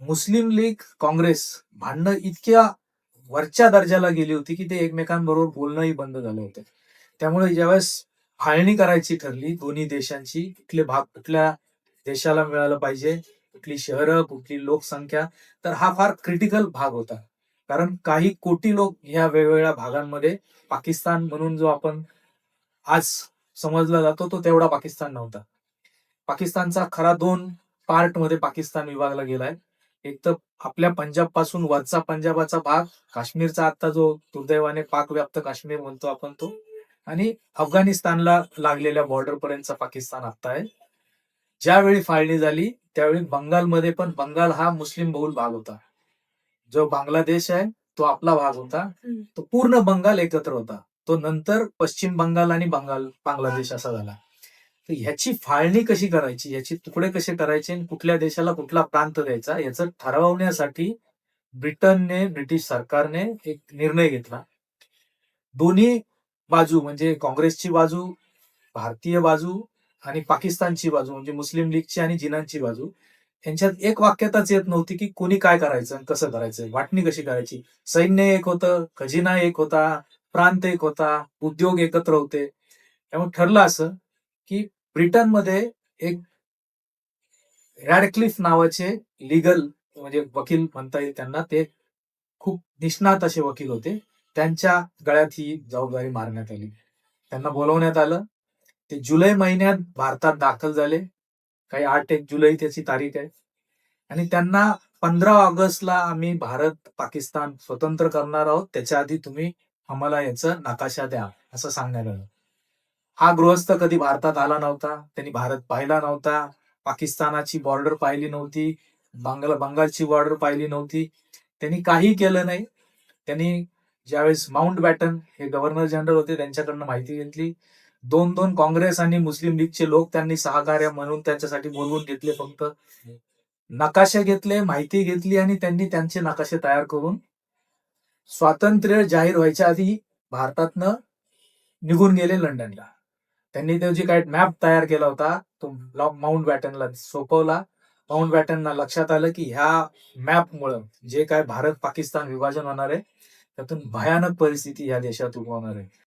मुस्लिम league, Congress भांडणं इतक्या वरच्या दर्जाला गेली होती, की ते एकमेकांबरोबर बोलणंही बंद झालं होतं. त्यामुळे ज्यावेळेस फाळणी करायची ठरली दोन्ही देशांची, कुठले भाग कुठल्या देशाला मिळालं पाहिजे, कुठली शहरं, कुठली लोकसंख्या, तर हा फार क्रिटिकल भाग होता. कारण काही कोटी लोक ह्या वेगवेगळ्या भागांमध्ये पाकिस्तान म्हणून जो आपण आज समजला जातो, तो तेवढा पाकिस्तान नव्हता. पाकिस्तानचा खरा 2 पार्टमध्ये पाकिस्तान विभागला गेलाय. एक तर आपल्या पंजाब पासून वरचा पंजाबाचा भाग, काश्मीरचा आता जो दुर्दैवाने पाकव्याप्त काश्मीर म्हणतो आपण तो, आणि अफगाणिस्तानला लागलेल्या बॉर्डर पर्यंतचा पाकिस्तान आता आहे. ज्यावेळी फाळणी झाली, त्यावेळी बंगालमध्ये पण बंगाल हा मुस्लिम बहुल भाग होता. जो बांगलादेश आहे, तो आपला भाग होता. तो पूर्ण बंगाल एकत्र होता. तो नंतर पश्चिम बंगाल आणि बांगलादेश असा झाला. तर ह्याची फाळणी कशी करायची, याचे तुकडे कसे करायचे आणि कुठल्या देशाला कुठला प्रांत द्यायचा, याचं ठरवण्यासाठी ब्रिटिश सरकारने एक निर्णय घेतला. दोन्ही बाजू म्हणजे काँग्रेसची बाजू, भारतीय बाजू आणि पाकिस्तानची बाजू म्हणजे मुस्लिम लीगची आणि जिनांची बाजू, यांच्यात एक वाक्यताच येत नव्हती, की कोणी काय करायचं आणि कसं करायचं, वाटणी कशी करायची. सैन्य एक होतं, खजिना एक होता, प्रांत एक होता, उद्योग एकत्र होते. त्यामुळे ठरलं असं, की ब्रिटनमध्ये एक रॅडक्लिफ नावाचे लीगल म्हणजे वकील म्हणता येईल त्यांना, ते खूप निष्णात असे वकील होते. त्यांच्या गळ्यात ही जबाबदारी मारण्यात आली. त्यांना बोलावण्यात आलं. ते जुलै महिन्यात भारतात दाखल झाले. काही 8 जुलै त्याची तारीख आहे. आणि त्यांना 15 ऑगस्टला आम्ही भारत, पाकिस्तान स्वतंत्र करणार आहोत. त्याच्या आधी तुम्ही आम्हाला याचा नकाशा द्या, असं सांगण्यात आलं. हा गृहस्थ कधी भारतात आला नव्हता. त्यांनी भारत पाहिला नव्हता. पाकिस्तानाची बॉर्डर पाहिली नव्हती. बंगालची बॉर्डर पाहिली नव्हती. त्यांनी काही केलं नाही. त्यांनी ज्यावेळेस माउंट बॅटन हे गव्हर्नर जनरल होते, त्यांच्याकडनं माहिती घेतली. 2-2 काँग्रेस आणि मुस्लिम लीगचे लोक त्यांनी सहकार्य म्हणून त्यांच्यासाठी बोलवून घेतले फक्त. नकाशे घेतले, माहिती घेतली आणि त्यांनी त्यांचे नकाशे तयार करून स्वातंत्र्य जाहीर व्हायच्या आधी भारतातनं निघून गेले लंडनला. त्यांनी तो जे काही मॅप तयार केला होता, तो माउंट बॅटनला सोपवला. माउंट बॅटनला लक्षात आलं, की ह्या मॅपमुळं जे काय भारत-पाकिस्तान विभाजन होणार आहे, त्यातून भयानक परिस्थिती या देशात उद्भवणार आहे.